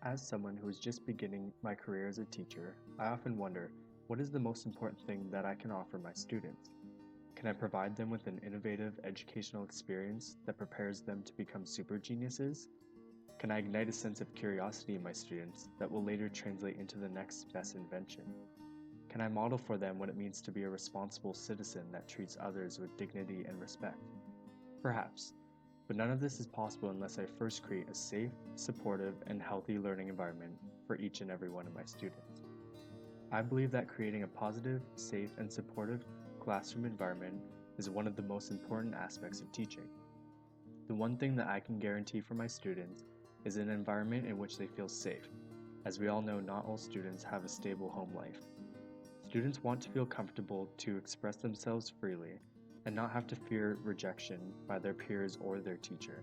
As someone who is just beginning my career as a teacher, I often wonder, what is the most important thing that I can offer my students? Can I provide them with an innovative educational experience that prepares them to become super geniuses? Can I ignite a sense of curiosity in my students that will later translate into the next best invention? Can I model for them what it means to be a responsible citizen that treats others with dignity and respect? Perhaps, but none of this is possible unless I first create a safe, supportive, and healthy learning environment for each and every one of my students. I believe that creating a positive, safe, and supportive classroom environment is one of the most important aspects of teaching. The one thing that I can guarantee for my students is an environment in which they feel safe. As we all know, not all students have a stable home life. Students want to feel comfortable to express themselves freely and not have to fear rejection by their peers or their teacher.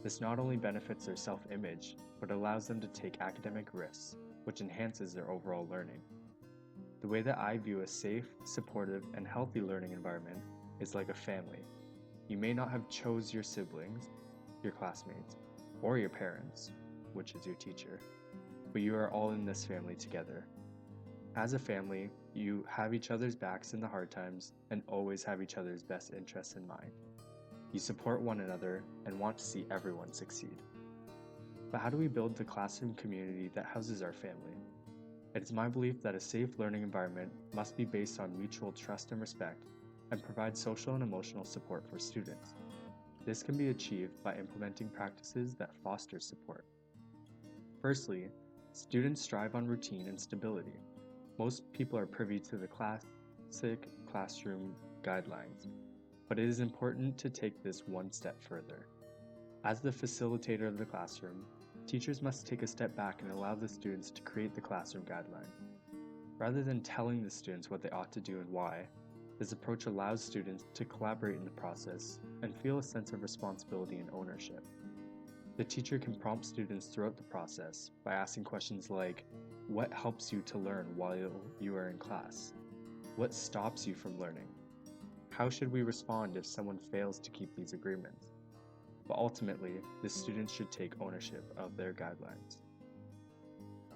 This not only benefits their self-image, but allows them to take academic risks, which enhances their overall learning. The way that I view a safe, supportive, and healthy learning environment is like a family. You may not have chose your siblings, your classmates, or your parents, which is your teacher, but you are all in this family together. As a family, you have each other's backs in the hard times and always have each other's best interests in mind. You support one another and want to see everyone succeed. But how do we build the classroom community that houses our family? It is my belief that a safe learning environment must be based on mutual trust and respect and provide social and emotional support for students. This can be achieved by implementing practices that foster support. Firstly, students strive on routine and stability. Most people are privy to the classic classroom guidelines, but it is important to take this one step further. As the facilitator of the classroom, teachers must take a step back and allow the students to create the classroom guidelines. Rather than telling the students what they ought to do and why, this approach allows students to collaborate in the process and feel a sense of responsibility and ownership. The teacher can prompt students throughout the process by asking questions like, what helps you to learn while you are in class? What stops you from learning? How should we respond if someone fails to keep these agreements? But ultimately, the students should take ownership of their guidelines.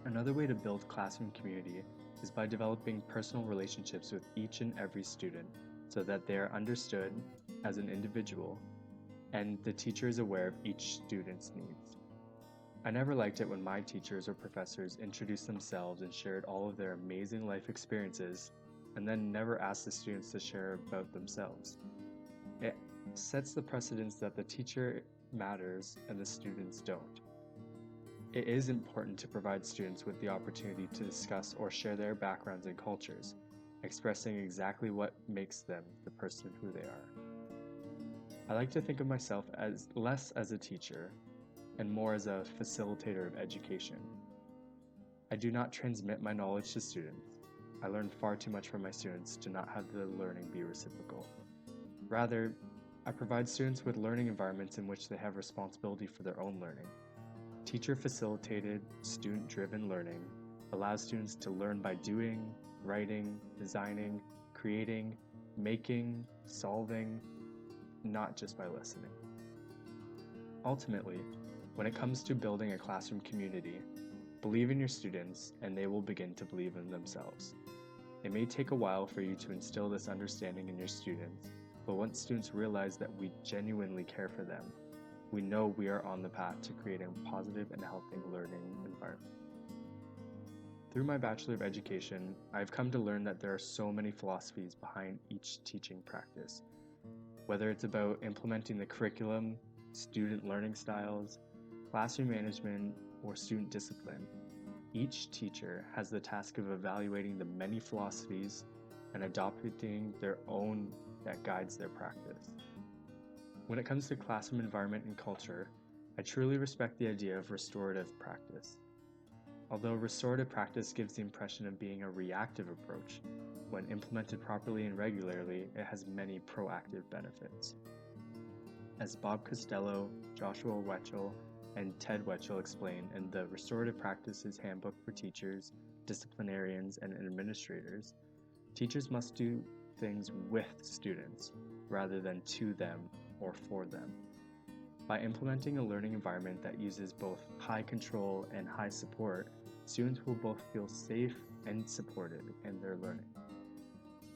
Another way to build classroom community is by developing personal relationships with each and every student so that they are understood as an individual and the teacher is aware of each student's needs. I never liked it when my teachers or professors introduced themselves and shared all of their amazing life experiences and then never asked the students to share about themselves. It sets the precedence that the teacher matters and the students don't. It is important to provide students with the opportunity to discuss or share their backgrounds and cultures, expressing exactly what makes them the person who they are. I like to think of myself as less as a teacher and more as a facilitator of education. I do not transmit my knowledge to students. I learn far too much from my students to not have the learning be reciprocal. Rather, I provide students with learning environments in which they have responsibility for their own learning. Teacher-facilitated, student-driven learning allows students to learn by doing, writing, designing, creating, making, solving, not just by listening. Ultimately, when it comes to building a classroom community, believe in your students and they will begin to believe in themselves. It may take a while for you to instill this understanding in your students, but once students realize that we genuinely care for them, we know we are on the path to creating a positive and healthy learning environment. Through my Bachelor of Education, I've come to learn that there are so many philosophies behind each teaching practice. Whether it's about implementing the curriculum, student learning styles, classroom management, or student discipline, each teacher has the task of evaluating the many philosophies and adopting their own that guides their practice. When it comes to classroom environment and culture, I truly respect the idea of restorative practice. Although restorative practice gives the impression of being a reactive approach, when implemented properly and regularly, it has many proactive benefits. As Bob Costello, Joshua Wetchell, and Ted Wetchell explain in the Restorative Practices Handbook for Teachers, Disciplinarians, and Administrators, teachers must do things with students rather than to them or for them. By implementing a learning environment that uses both high control and high support, students will both feel safe and supported in their learning.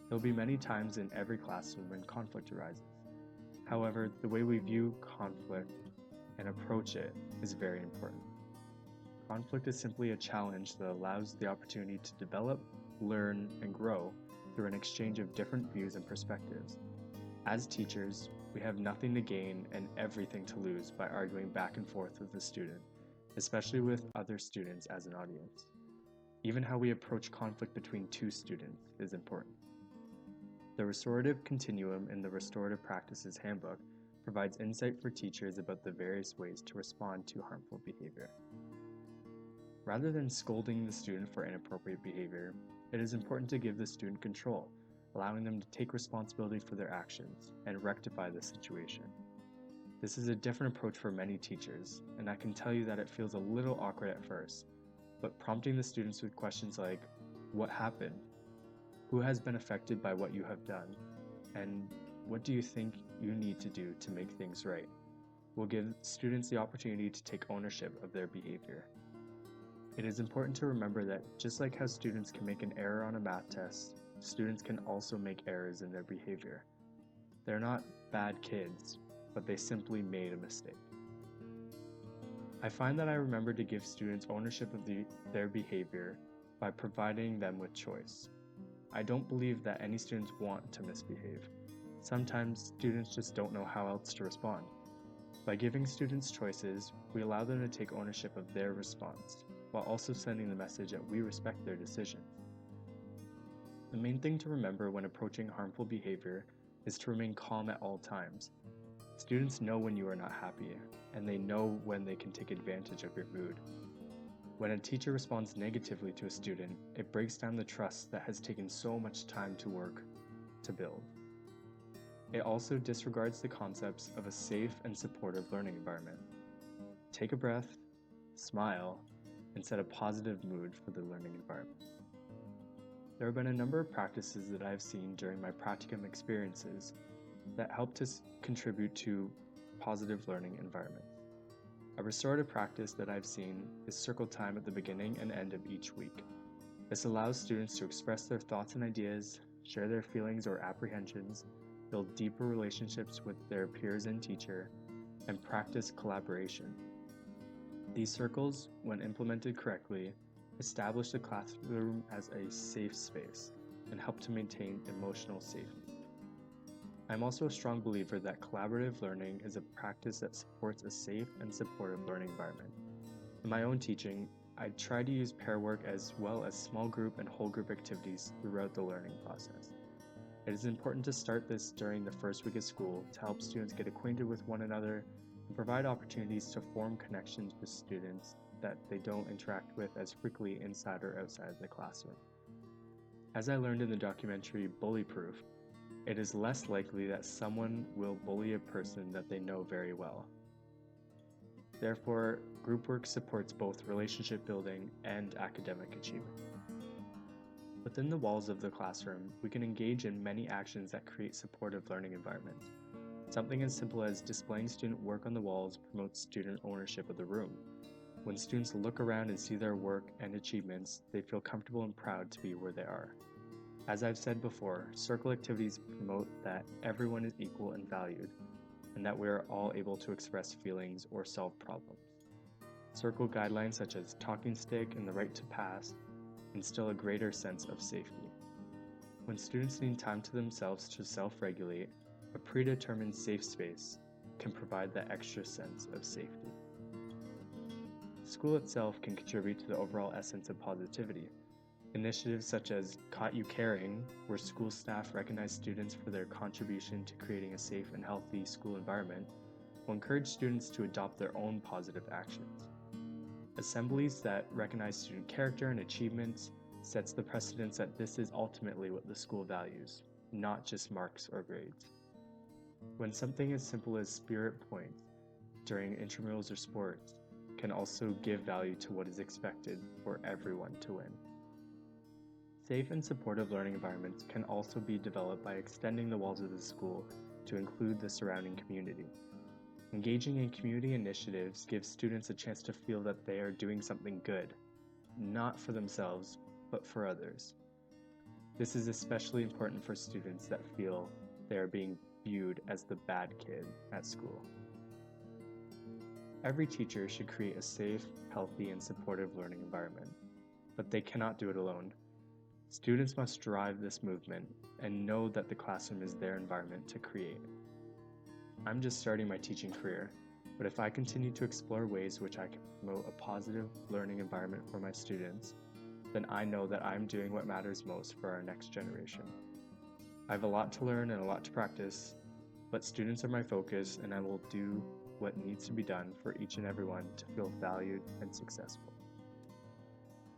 There will be many times in every classroom when conflict arises. However, the way we view conflict and approach it is very important. Conflict is simply a challenge that allows the opportunity to develop, learn, and grow through an exchange of different views and perspectives. As teachers, we have nothing to gain and everything to lose by arguing back and forth with the student, especially with other students as an audience. Even how we approach conflict between two students is important. The Restorative Continuum in the Restorative Practices Handbook provides insight for teachers about the various ways to respond to harmful behavior. Rather than scolding the student for inappropriate behavior, it is important to give the student control, allowing them to take responsibility for their actions and rectify the situation. This is a different approach for many teachers, and I can tell you that it feels a little awkward at first, but prompting the students with questions like, "What happened? Who has been affected by what you have done? And what do you think you need to do to make things right?" will give students the opportunity to take ownership of their behavior. It is important to remember that just like how students can make an error on a math test, students can also make errors in their behavior. They're not bad kids, but they simply made a mistake. I find that I remember to give students ownership of their behavior by providing them with choice. I don't believe that any students want to misbehave. Sometimes students just don't know how else to respond. By giving students choices, we allow them to take ownership of their response, while also sending the message that we respect their decisions. The main thing to remember when approaching harmful behavior is to remain calm at all times. Students know when you are not happy, and they know when they can take advantage of your mood. When a teacher responds negatively to a student, it breaks down the trust that has taken so much time to work to build. It also disregards the concepts of a safe and supportive learning environment. Take a breath, smile, and set a positive mood for the learning environment. There have been a number of practices that I have seen during my practicum experiences that help to contribute to positive learning environments. A restorative practice that I've seen is circle time at the beginning and end of each week. This allows students to express their thoughts and ideas, share their feelings or apprehensions, build deeper relationships with their peers and teacher, and practice collaboration. These circles, when implemented correctly, establish the classroom as a safe space and help to maintain emotional safety. I'm also a strong believer that collaborative learning is a practice that supports a safe and supportive learning environment. In my own teaching, I try to use pair work as well as small group and whole group activities throughout the learning process. It is important to start this during the first week of school to help students get acquainted with one another and provide opportunities to form connections with students that they don't interact with as frequently inside or outside the classroom. As I learned in the documentary Bully Proof, it is less likely that someone will bully a person that they know very well. Therefore, group work supports both relationship building and academic achievement. Within the walls of the classroom, we can engage in many actions that create supportive learning environments. Something as simple as displaying student work on the walls promotes student ownership of the room. When students look around and see their work and achievements, they feel comfortable and proud to be where they are. As I've said before, circle activities promote that everyone is equal and valued, and that we are all able to express feelings or solve problems. Circle guidelines such as talking stick and the right to pass instill a greater sense of safety. When students need time to themselves to self-regulate, a predetermined safe space can provide that extra sense of safety. School itself can contribute to the overall essence of positivity. Initiatives such as Caught You Caring, where school staff recognize students for their contribution to creating a safe and healthy school environment, will encourage students to adopt their own positive actions. Assemblies that recognize student character and achievements sets the precedence that this is ultimately what the school values, not just marks or grades. When something as simple as spirit points during intramurals or sports can also give value to what is expected for everyone to win. Safe and supportive learning environments can also be developed by extending the walls of the school to include the surrounding community. Engaging in community initiatives gives students a chance to feel that they are doing something good, not for themselves, but for others. This is especially important for students that feel they are being viewed as the bad kid at school. Every teacher should create a safe, healthy, and supportive learning environment, but they cannot do it alone. Students must drive this movement and know that the classroom is their environment to create. I'm just starting my teaching career, but if I continue to explore ways which I can promote a positive learning environment for my students, then I know that I'm doing what matters most for our next generation. I have a lot to learn and a lot to practice, but students are my focus, and I will do what needs to be done for each and everyone to feel valued and successful.